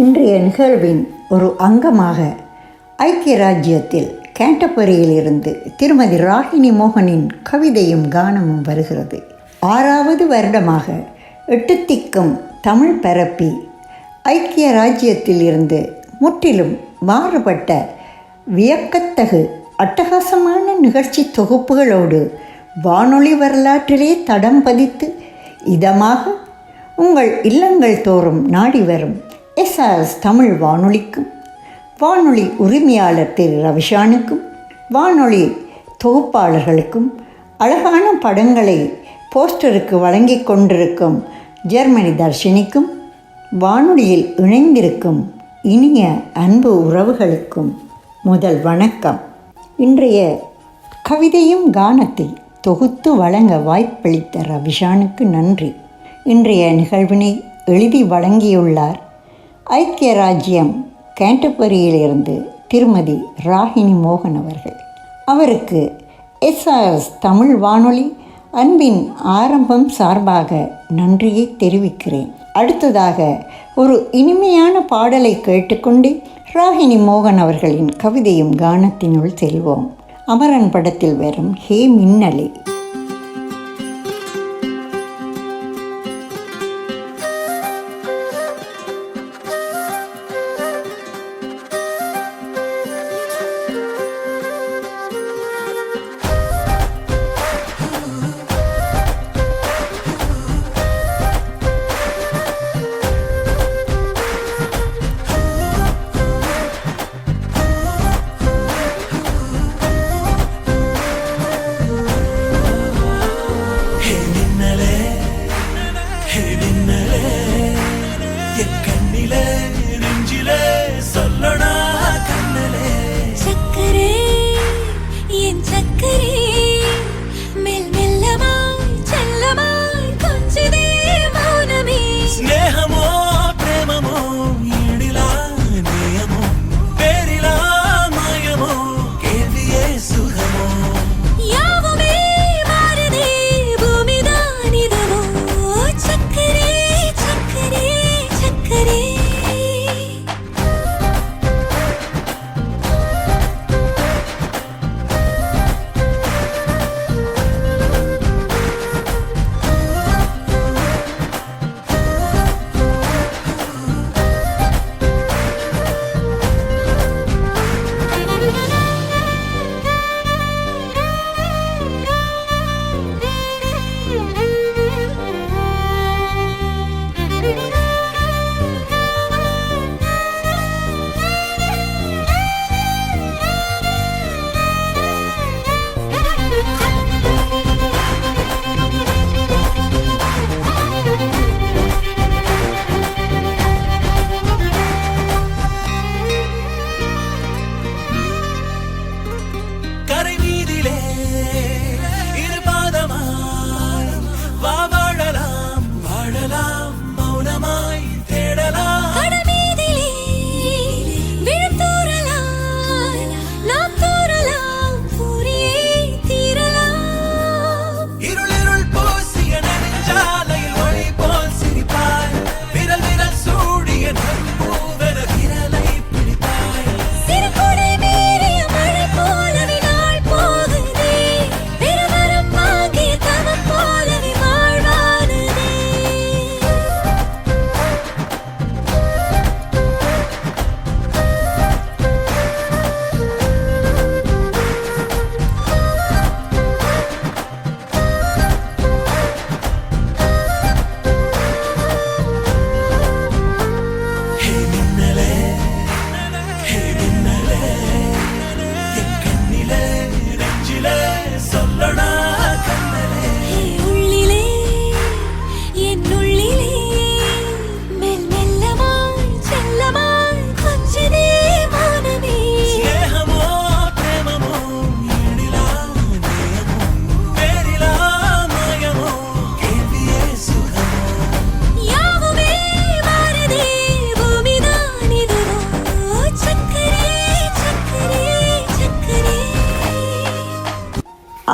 இன்றைய நிகழ்வின் ஒரு அங்கமாக ஐக்கிய ராஜ்யத்தில் கேண்டபரியிலிருந்து திருமதி ராகினி மோகனின் கவிதையும் கானமும் வருகிறது. 6வது வருடமாக 8 திக்கும் தமிழ் பரப்பி ஐக்கிய ராஜ்யத்தில் இருந்து முற்றிலும் மாறுபட்ட வியக்கத்தகு அட்டகாசமான நிகழ்ச்சி தொகுப்புகளோடு வானொலி வரலாற்றிலே தடம் பதித்து இதமாக உங்கள் இல்லங்கள் தோறும் நாடி வரும் SRS தமிழ் வானொலிக்கும், வானொலி உரிமையாளர் திரு ரவிஷானுக்கும், வானொலி தொகுப்பாளர்களுக்கும், அழகான படங்களை போஸ்டருக்கு வழங்கி கொண்டிருக்கும் ஜெர்மனி தர்ஷினிக்கும், வானொலியில் இணைந்திருக்கும் இனிய அன்பு உறவுகளுக்கும் முதல் வணக்கம். இன்றைய கவிதையும் கானத்தை தொகுத்து வழங்க வாய்ப்பளித்த ரவிஷானுக்கு நன்றி. இன்றைய நிகழ்வினை எழுதி வழங்கியுள்ளார் ஐக்கிய ராஜ்யம் கேண்டபரியிலிருந்து திருமதி ராகினி மோகன் அவர்கள். அவருக்கு SRS தமிழ் வானொலி அன்பின் ஆரம்பம் சார்பாக நன்றியை தெரிவிக்கிறேன். அடுத்ததாக ஒரு இனிமையான பாடலை கேட்டுக்கொண்டு ராகினி மோகன் அவர்களின் கவிதையும் கானத்தினுள் செல்வோம். அமரன் படத்தில் வரும் ஹே மின்னலே.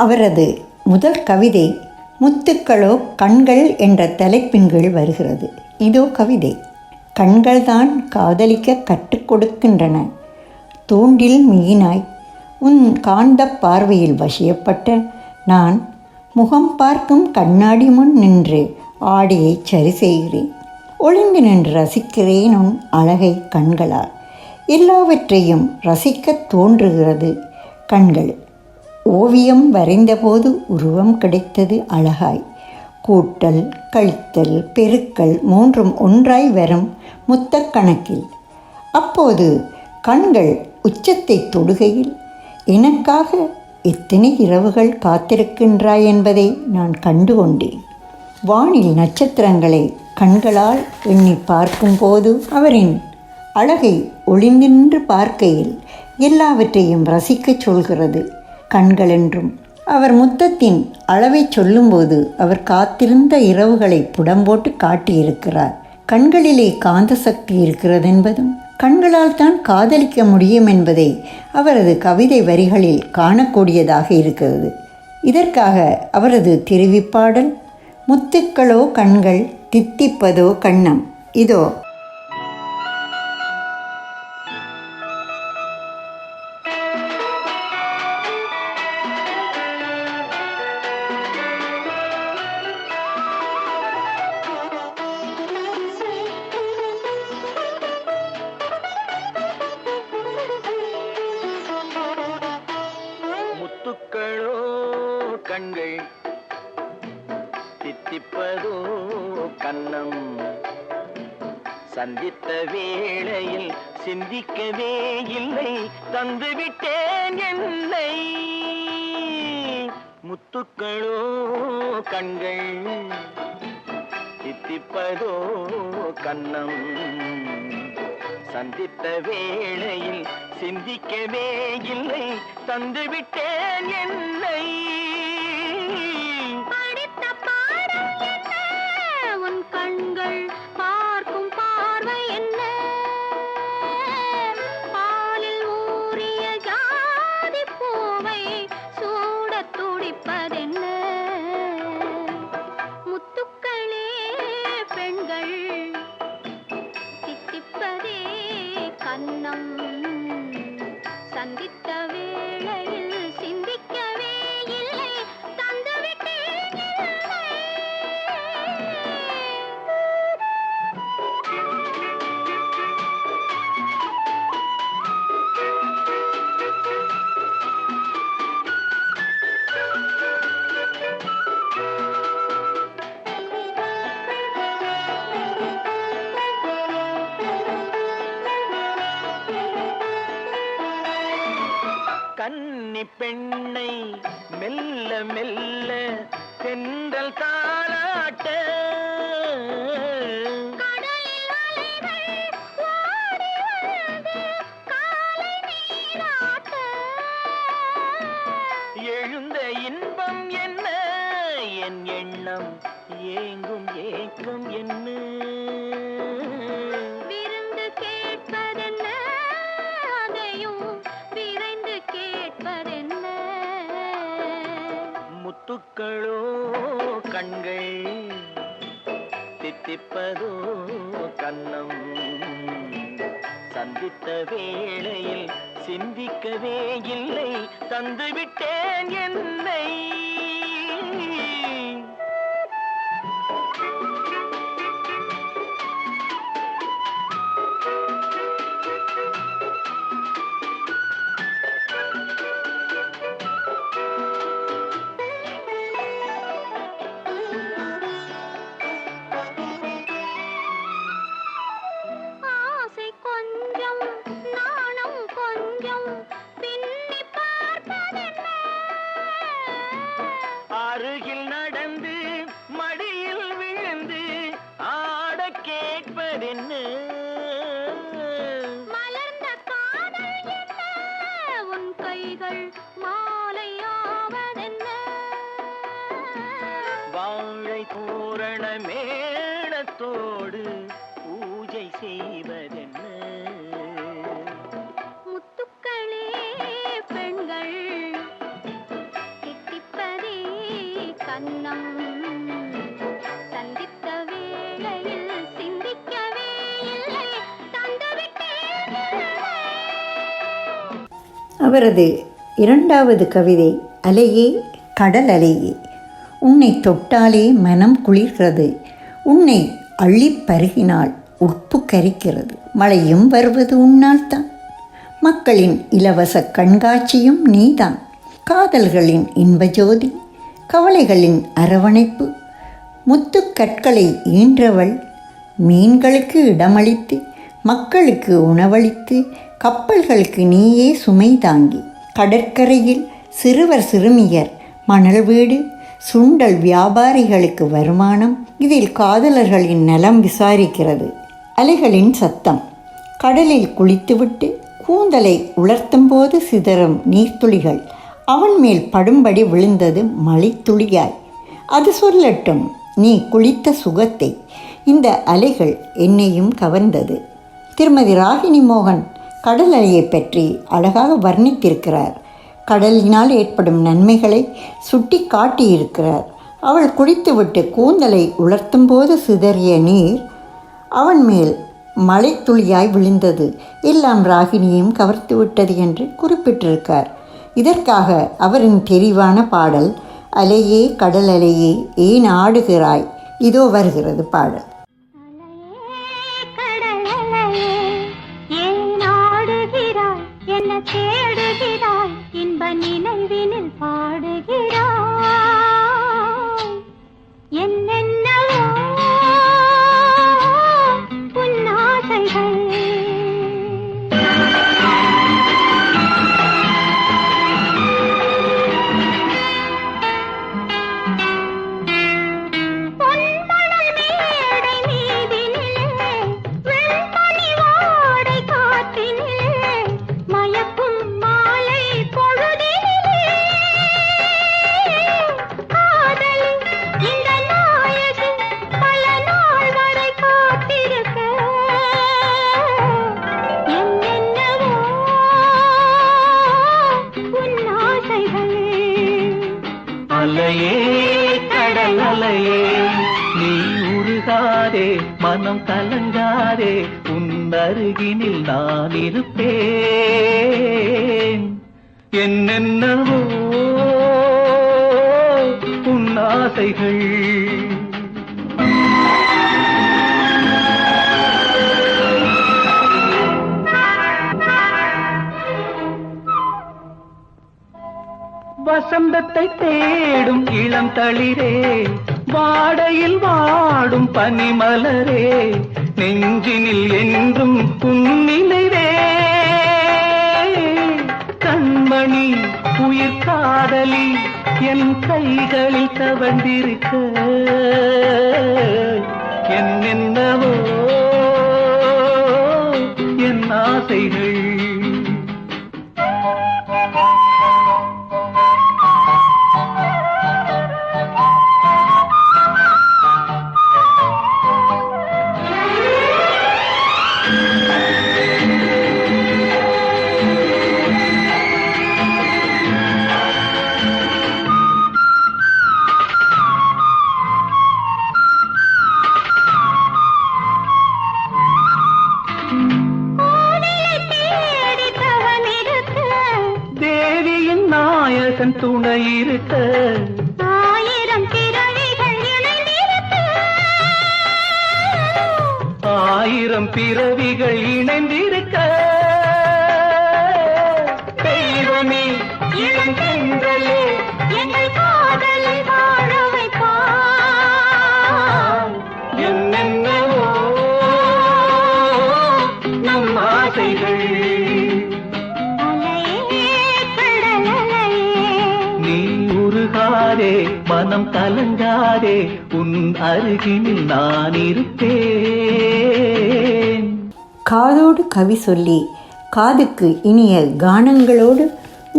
அவரது முதல் கவிதை முத்துக்களோ கண்கள் என்ற தலைப்பின் கீழ் வருகிறது. இதோ கவிதை. கண்கள்தான் காதலிக்க கற்றுக் கொடுக்கின்றன. தூண்டில் மீனாய் உன் காந்த பார்வையில் வசியப்பட்ட நான் முகம் பார்க்கும் கண்ணாடி முன் நின்று ஆடையை சரி செய்கிறேன். ஒளிந்து நின்று ரசிக்கிறேன் உன் அழகை கண்களால். எல்லாவற்றையும் ரசிக்கத் தோன்றுகிறது கண்கள். ஓவியம் வரைந்தபோது உருவம் கிடைத்தது அழகாய். கூட்டல் கழித்தல் பெருக்கல் மூன்றும் ஒன்றாய் வரும் முத்தக்கணக்கில். அப்போது கண்கள் உச்சத்தை தொடுகையில் எனக்காக எத்தனை இரவுகள் காத்திருக்கின்றாய் என்பதை நான் கண்டு கொண்டேன். வானில் நட்சத்திரங்களை கண்களால் எண்ணி பார்க்கும்போது அவரின் அழகை ஒளிந்தின்று பார்க்கையில் எல்லாவற்றையும் ரசிக்கச் சொல்கிறது கண்கள் என்றும். அவர் முத்தத்தின் அளவை சொல்லும்போது அவர் காத்திருந்த இரவுகளை புடம்போட்டு காட்டியிருக்கிறார். கண்களிலே காந்த சக்தி இருக்கிறது என்பதும் கண்களால் தான் காதலிக்க முடியும் என்பதை அவரது கவிதை வரிகளில் காணக்கூடியதாக இருக்கிறது. இதற்காக அவரது திருவிப்பாடல் முத்துக்களோ கண்கள் தித்திப்பதோ கண்ணம் இதோ. முத்துக்களோ கண்கள் தித்திப்பதோ கண்ணம் சந்தித்த வேளையில் சிந்திக்கவே இல்லை தந்துவிட்டேன் என்னை. முத்துக்களோ கண்கள் தித்திப்பதோ கண்ணம் சந்தித்த வேளையில் சிந்திக்கவே இல்லை தந்துவிட்டேன் என்னை. படித்த பாடம் என்ன, உன் கண்கள் பார்க்கும் பார்வை என்ன, பாலில் ஊறிய ஜாதி பூவை சூடத் துடிப்பதென்ன. முத்துக்களே பெண்கள் தித்திப்பதே கண்ணம் சந்தித்த வேளையில் சிந்திக்கவே இல்லை தந்துவிட்டேன் என்னை. கன்னி பெண்ணை மெல்ல மெல்ல தென்றல் தாலாட்ட கடலில் அலைகள் ஓடி வந்து காலை நீராட்ட. எழுந்த இன்பம் என்ன என் எண்ணம் ஏங்கும் ஏக்கம் என்ன. விருந்து கேட்பதென்ன, அதையும் விரைந்து கேட்பதென்ன. முத்துக்களோ கண்கள் தித்திப்பதோ கண்ணம் சந்தித்த வேளையில் சிந்திக்கவே இல்லை தந்துவிட்டேன் என்னை. ஆசை கொஞ்சம் நாணம் கொஞ்சம் பின்னி பார்ப்பதென்ன. அருகில் நடந்து மடியில் விழுந்து ஆட கேட்பதென்ன. மலர்ந்த காதல் என்ன, உன் கைகள் மாலையாவதென்ன. வாழை தோரண மேளத்தோடு பூஜை செய்வதென்ன. முத்துக்களே பெண்கள் தித்திப்பதே கண்ணம் சந்தித்த வேளையில் சிந்திக்கவே இல்லை அவரது இரண்டாவது கவிதை அலையே கடல் அலையே. உன்னை தொட்டாலே மனம் குளிர்கிறது, உன்னை அள்ளிப் பருகினால் உட்பு கரிக்கிறது. மழையும் வருவது உன்னால்தான், மக்களின் இலவச கண்காட்சியும் நீதான். காதல்களின் இன்பஜோதி, கவலைகளின் அரவணைப்பு, முத்துக்கற்களை ஈன்றவள். மீன்களுக்கு இடமளித்து, மக்களுக்கு உணவளித்து, கப்பல்களுக்கு நீயே சுமை தாங்கி. கடற்கரையில் சிறுவர் சிறுமியர், மணல் வீடு, சுண்டல் வியாபாரிகளுக்கு வருமானம். இதில் காதலர்களின் நலம் விசாரிக்கிறது. அலைகளின் சத்தம். கடலில் குளித்துவிட்டு கூந்தலை உலர்த்தும் போது சிதறும் நீர்த்துளிகள் அவன் மேல் படும்படி விழுந்தது மழைத்துளியாய். அது சொல்லட்டும் நீ குளித்த சுகத்தை. இந்த அலைகள் என்னையும் கவர்ந்தது. திருமதி ராகினி மோகன் கடல் அலையை பற்றி அழகாக வர்ணித்திருக்கிறார். கடலினால் ஏற்படும் நன்மைகளை சுட்டி காட்டியிருக்கிறார். அவள் குளித்துவிட்டு கூந்தலை உலர்த்தும் போது சிதறிய நீர் அவன் மேல் மழை துளியாய் விழுந்தது. எல்லாம் ராகினியையும் கவர்த்து விட்டது என்று குறிப்பிட்டிருக்கார். இதற்காக அவரின் தெரிவான பாடல் அலையே கடல் அலையே ஏன் ஆடுகிறாய். இதோ வருகிறது பாடல். தேடுகிறாய் இன்ப நினைவினில் பாடுகிறாய் என்னென்னவோ புன்னாசைகள். பொன்மணல் மேடை மீதினிலே வெண்பனி வாடை காற்றினிலே மயக்கும் மாலை பொழுதினிலே காதலி இந்த நாயகி பல நாள் வரை காத்திருக்க என்னென்னவோ உன் ஆசைகள். அலையே கடல் அலையே நீ உருகாதே மனம் கலங்காதே உன் அருகினில் நான் இருப்பேன். என்னென்னவோ உன் ஆசைகள். வசந்தத்தை தேடும் இளம் தளிரே, வாடையில் வாடும் பனிமலரே, நெஞ்சினில் என்றும் புன்னிலைவே. கண்மணி உயிர் காதலி என் கைகளில் தவழ்ந்திருக்க என்னென்னவோ என் ஆசைகள். நாயகன் துணை இருக்க ஆயிரம் பிறவிகள் இணைந்திருக்க ஆயிரம் பிறவிகள் இணைந்திருக்க தெய்வமே இளங்கென்றலே எங்கள் காதலை வாழ வைப்பாய். என்னென்னவோ நம் ஆசைகள். நீ உருகாதே மனம் கலங்காதே உன் அருகினில் நான் இருப்பேன். காதோடு கவி சொல்லி காதுக்கு இனிய கானங்களோடு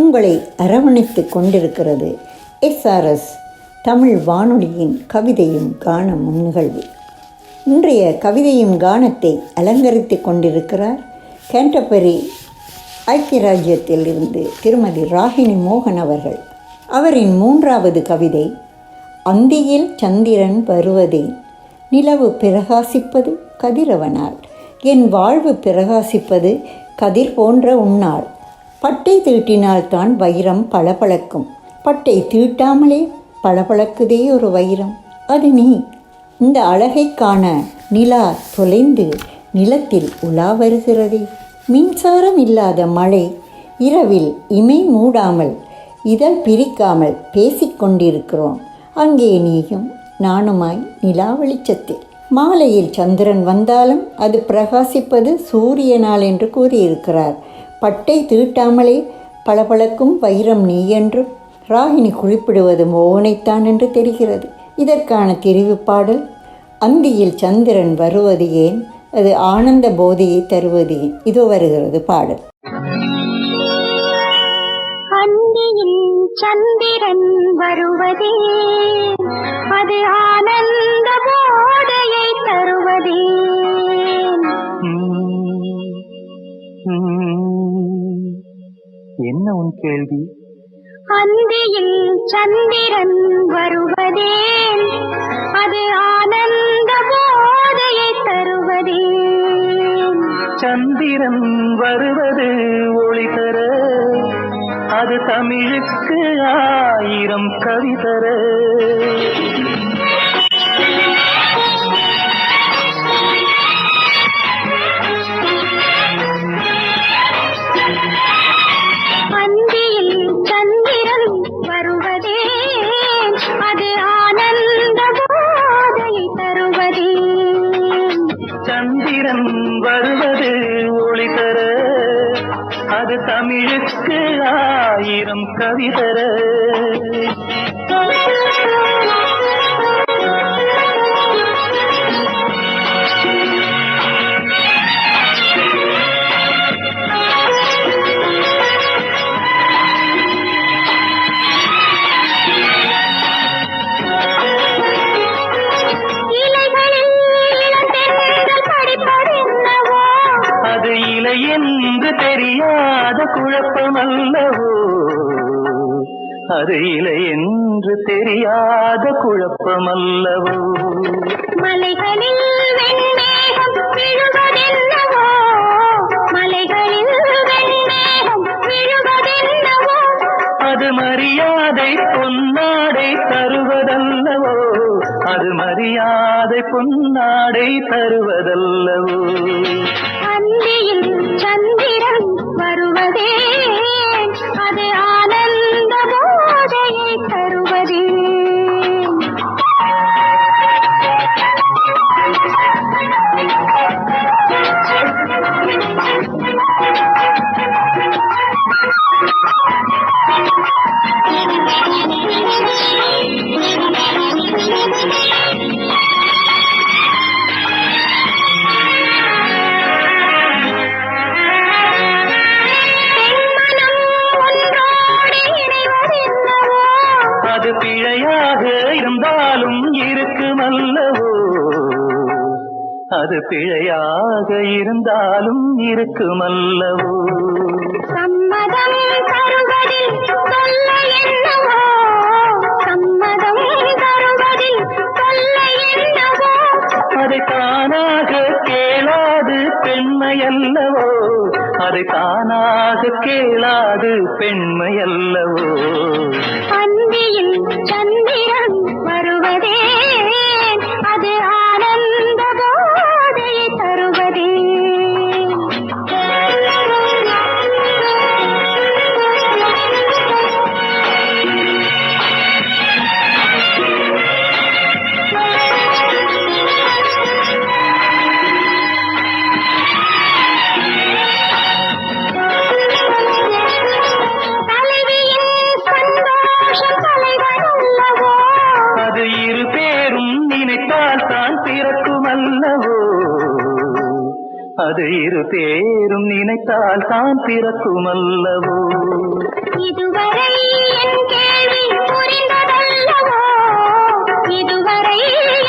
உங்களை அரவணைத்து கொண்டிருக்கிறது SRS தமிழ் வானொலியின் கவிதையும் கானமும் நிகழ்வு. இன்றைய கவிதையும் கானத்தை அலங்கரித்து கொண்டிருக்கிறார் கேண்டபரி ஐக்கிய ராஜ்யத்தில் இருந்து திருமதி ராகினி மோகன் அவர்கள். அவரின் மூன்றாவது கவிதை அந்தியில் சந்திரன் வருவதேன், நிலவு பிரகாசிப்பது கதிரவனால், என் வாழ்வு பிரகாசிப்பது கதிர் போன்ற உன்னாள். பட்டை தீட்டினால்தான் வைரம் பளபளக்கும். பட்டை தீட்டாமலே பளபளக்குதே ஒரு வைரம், அது நீ. இந்த அழகை காண நிலா தொலைந்து நிலத்தில் உலா வருகிறதே. மின்சாரம் இல்லாத மழை இரவில் இமை மூடாமல் இதழ் பிரிக்காமல் பேசிக்கொண்டிருக்கிறோம். அங்கே நீயும் நானுமாய் நிலா வெளிச்சத்தில். மாலையில் சந்திரன் வந்தாலும் அது பிரகாசிப்பது சூரியனால் என்று கூறியிருக்கிறார். பட்டை தீட்டாமலே பளபளக்கும் வைரம் நீ என்றும் ராகினி குறிப்பிடுவது மோகனைத்தான் என்று தெரிகிறது. இதற்கான தெரிவு பாடல் அந்தியில் சந்திரன் வருவது ஏன், அது ஆனந்த போதையை தருவது ஏன். இதோ வருகிறது பாடல். அந்தியில் சந்திரன் வருவதே, அது ஆனந்த போதையை தருவதே. என்ன உன் கேள்வி? அந்தியில் சந்திரன் வருவதே, அது ஆனந்த போதையை தருவதே. சந்திரன் வருவது ஒளி தர, அது தமிழுக்கு 1000 கவி தர. அந்தியில் சந்திரன் வருவதே, அது ஆனந்த போதையை தருவதே. சந்திரன் வருவது ஒளி தர, அது தமிழுக்கு 1000 கவி தர. அது இலை என்று தெரியாத குழப்பமல்லவோ, அது இலை என்று தெரியாத குழப்பமல்லவோ. மலைகளில் வெண்மேகம் விழுவதென்னவோ, மலைகளில் வெண்மேகம் விழுவதென்னவோ. அது மரியாதை பொன்னாடை தருவதல்லவோ, அது மரியாதை பொன்னாடை தருவதல்லவோ. அந்தியில் சந்திரன் வருவதே, அது ஆனந்த போதையை தருவதே. அது பிழையாக இருந்தாலும் இருக்குமல்லவோ, அது பிழையாக இருந்தாலும் இருக்குமல்லவோ. சம்மதம் தருவதில் தொல்லை என்னவோ, சம்மதம் தருவதில் தொல்லை என்னவோ. அதை தானாக கேளாது பெண்மையல்லவோ, அதை தானாக கேளாது பெண்மையல்லவோ. அந்தியில் சந்திரன் வருவதே, அது ஆனந்த போதையை தருவதே. அது இரு பேரும் நினைத்தால் தான் பிறக்குமல்லவோ, அது இரு பேரும் நினைத்தால் தான் பிறக்குமல்லவோ. இதுவரை என் கேள்வி புரிந்ததல்லவோ, இதுவரை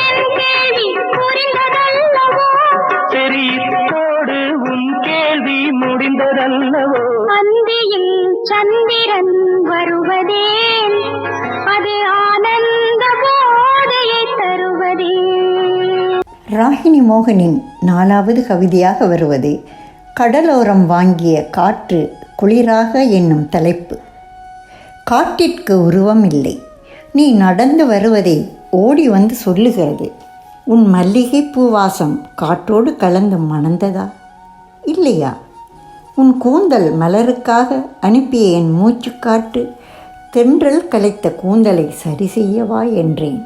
என் கேள்வி புரிந்ததல்லவோ. சரி, இப்போது உன் கேள்வி முடிந்ததல்லவோ. அந்தியில் சந்திரன் வருவதே, அது ஆனந்த போதையை தருவதே. ராகினி மோகனின் 4வது கவிதையாக வருவது கடலோரம் வாங்கிய காற்று குளிராக என்னும் தலைப்பு. காட்டிற்கு உருவம் இல்லை, நீ நடந்து வருவதை ஓடி வந்து சொல்லுகிறது. உன் மல்லிகை பூவாசம் காற்றோடு கலந்து மணந்ததா இல்லையா? உன் கூந்தல் மலருக்காக அனுப்பிய என் மூச்சுக்காற்று தென்றல் கலைத்த கூந்தலை சரி செய்யவா என்றேன்.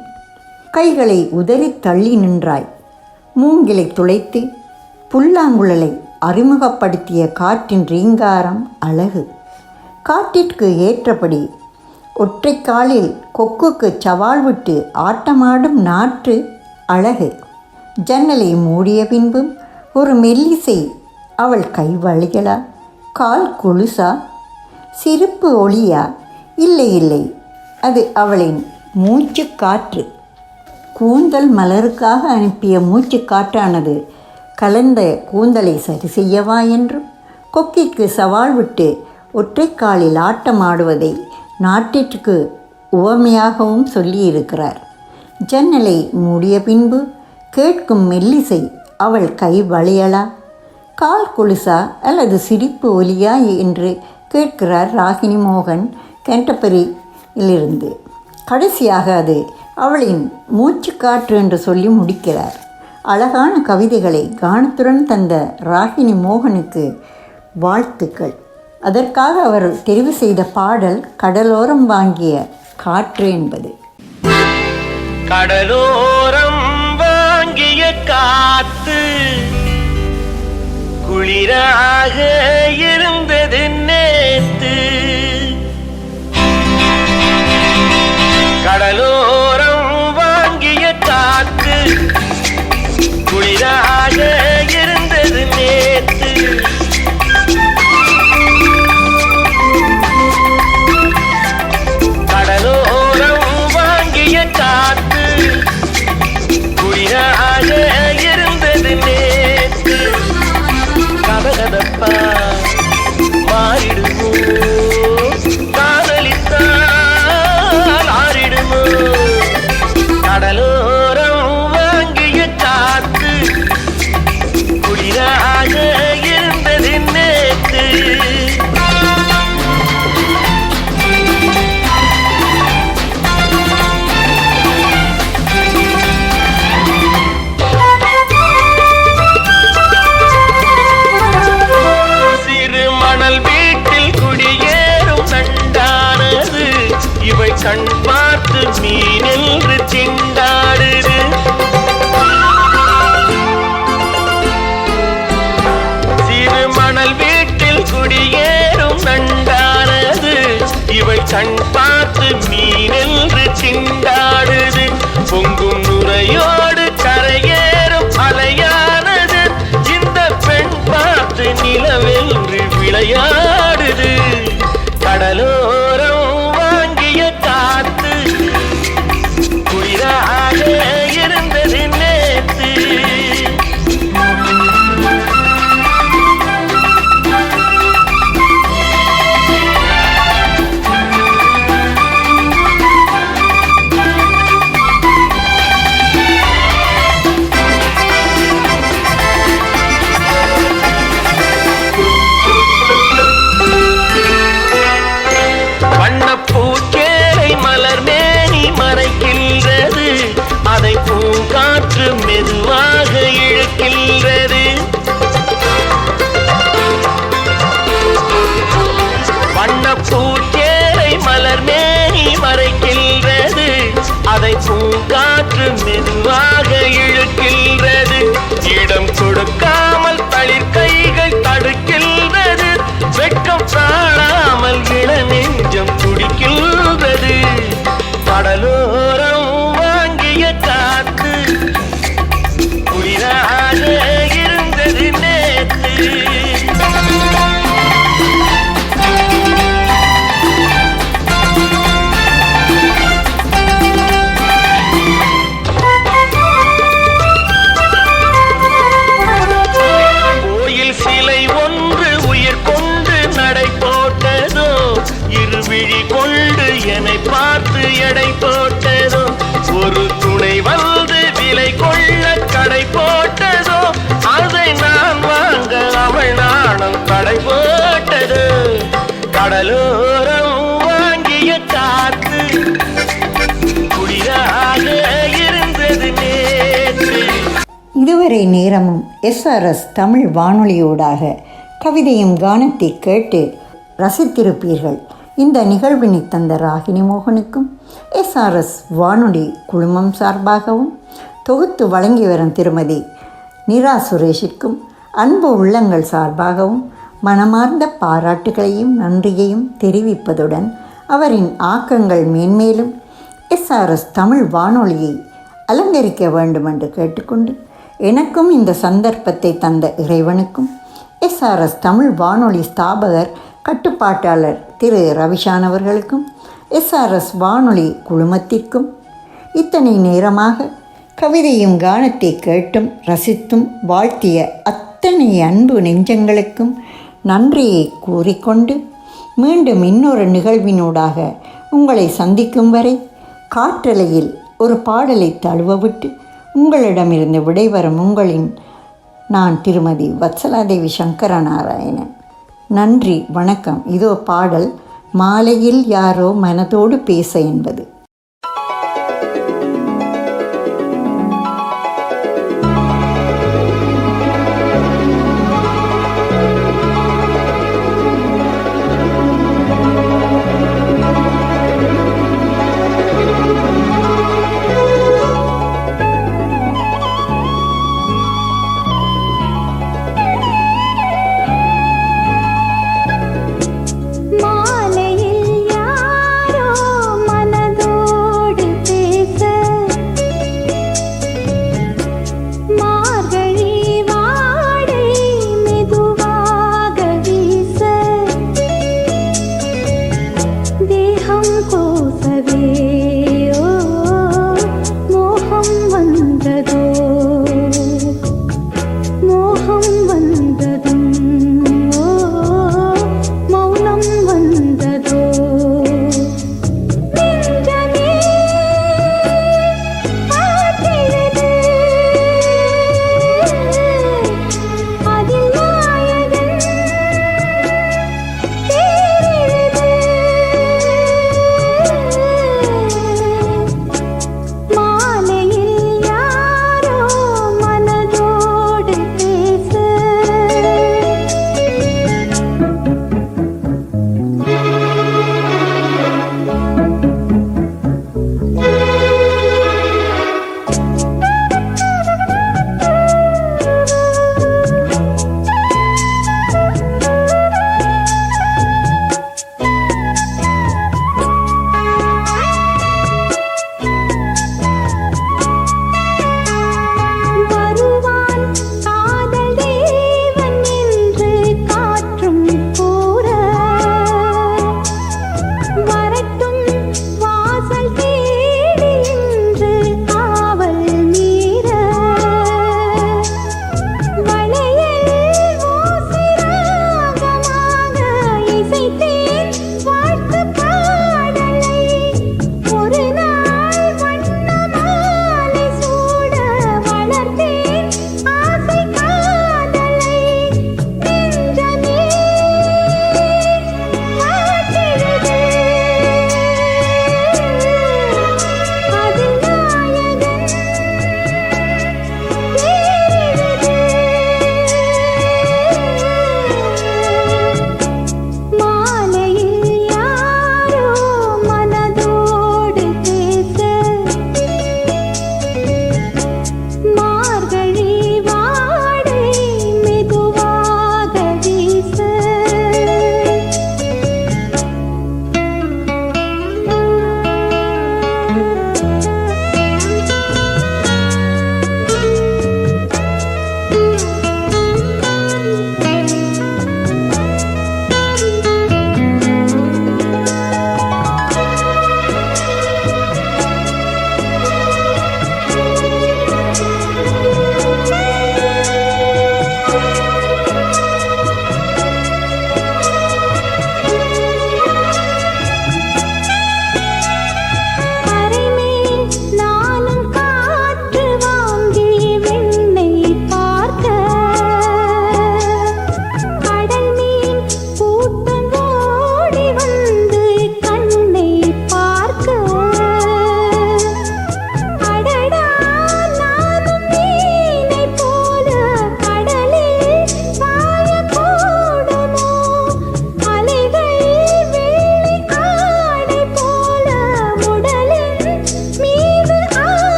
கைகளை உதறி தள்ளி நின்றாய். மூங்கிலை துளைத்து புல்லாங்குழலை அறிமுகப்படுத்திய காற்றின் ரீங்காரம் அழகு. காட்டிற்கு ஏற்றபடி ஒற்றை காலில் கொக்குக்கு சவால் விட்டு ஆட்டமாடும் நாற்று அழகு. ஜன்னலை மூடிய பின்பும் ஒரு மெல்லிசை. அவள் கை வளைகளா, கால் கொலுசா, சிரிப்பு ஒளியா? இல்லை இல்லை, அது அவளின் மூச்சு காற்று. கூந்தல் மலருக்காக அனுப்பிய மூச்சு காற்றானது கலந்த கூந்தலை சரி செய்யவா என்றும், கொக்கிற்கு சவால் விட்டு ஒற்றை காலில் ஆட்டமாடுவதை நாட்டிற்கு உவமையாகவும் சொல்லியிருக்கிறார். ஜன்னலை மூடிய பின்பு கேட்கும் மெல்லிசை அவள் கை வளையலா, கால் கொலுசா அல்லது சிரிப்பு ஒலியா என்று கேட்கிறார் ராகினி மோகன் கேன்டர்பரியிலிருந்து. கடைசியாக அது அவளின் மூச்சு காற்று என்று சொல்லி முடிக்கிறார். அழகான கவிதைகளை கானத்துடன் தந்த ராகினி மோகனுக்கு வாழ்த்துக்கள். அதற்காக அவர் தெரிவு செய்த பாடல் கடலோரம் வாங்கிய காற்று என்பது. கடலோரம் வாங்கிய காத்து குளிராக இருந்தது நேத்து. கடலோரம் வாங்கிய காத்து குளிராக இருந்தது நேத்து. கடலோரம் வாங்கிய காத்து குளிராக இருந்தது நேத்து. கதகதப்பா மாறிடுமோ, காதலித்தால் ஆறிடுமோ. கடலோரம் வாங்கிய காத்து குளிராக இருந்தது நேத்து. கண் பார்த்து மீனென்று திண்டாடுது. சிறு மணல் வீட்டில் குடியேறும் நண்டானது. இவை கண் பார்த்து மீனென்று திண்டாடுது. பொங்கும் நுரையோடு கரையேறும் அலையானது. இந்த பெண் பார்த்து நிலவென்று விளையாடுது. கடலோரம் காத்து குளிராக இருந்தது நேத்து. வண்ணப்பூச்சேலை மலர் மேனி மறைக்கின்றது. அதை பூங்காற்று மெதுவாக இழுக்கின்றது. வண்ணப்பூச்சேலை மலர் மேனி மறைக்கின்றது. அதை பூங்காற்று மெதுவாக இழுக்கின்றது. இடம் கொடுக்காமல் தளிர் கைகள் தடுக்கின்றது. வெட்கம் தாழாமல் இளநெஞ்சம் துடிக்கின்றது. கடலோரம் வாங்கிய காத்து குளிராக இருந்தது நேத்து. கோயில் சிலை ஒன்று உயிர் கொண்டு நடை போட்டதோ. இருவிழி கொண்டு என்னை பார்த்து எடை போட்டதோ. ஒரு துணை வந்து விலை கொள்ள கடை போட்டதோ. அதை நான் வாங்க அவள் நாணம் கடை போட்டதோ. கடலோரம் வாங்கிய காத்து குளிராக இருந்தது நேற்று. இதுவரை நேரமும் SRS தமிழ் வானொலியோடாக கவிதையும் கானத்தை கேட்டு ரசித்திருப்பீர்கள். இந்த நிகழ்வினை தந்த ராகினி மோகனுக்கும் SRS வானொலி குழுமம் சார்பாகவும் தொகுத்து வழங்கி வரும் திருமதி நிரா சுரேஷிற்கும் அன்பு உள்ளங்கள் சார்பாகவும் மனமார்ந்த பாராட்டுகளையும் நன்றியையும் தெரிவிப்பதுடன் அவரின் ஆக்கங்கள் மேன்மேலும் SRS தமிழ் வானொலியை அலங்கரிக்க வேண்டுமென்று கேட்டுக்கொண்டு எனக்கும் இந்த சந்தர்ப்பத்தை தந்த இறைவனுக்கும் SRS தமிழ் வானொலி ஸ்தாபகர் கட்டுப்பாட்டாளர் திரு ரவிஷான் அவர்களுக்கும் SRS வானொலி குழுமத்திற்கும் இத்தனை நேரமாக கவிதையும் கானத்தை கேட்டும் ரசித்தும் வாழ்த்திய அத்தனை அன்பு நெஞ்சங்களுக்கும் நன்றியை கூறிக்கொண்டு மீண்டும் இன்னொரு நிகழ்வினூடாக உங்களை சந்திக்கும் வரை காற்றலையில் ஒரு பாடலை தழுவவிட்டு உங்களிடமிருந்து விடைபெறும் உங்களின் நான் திருமதி வத்சலாதேவி சங்கரநாராயணன். நன்றி, வணக்கம். இதோ பாடல் மாலையில் யாரோ மனதோடு பேச என்பது.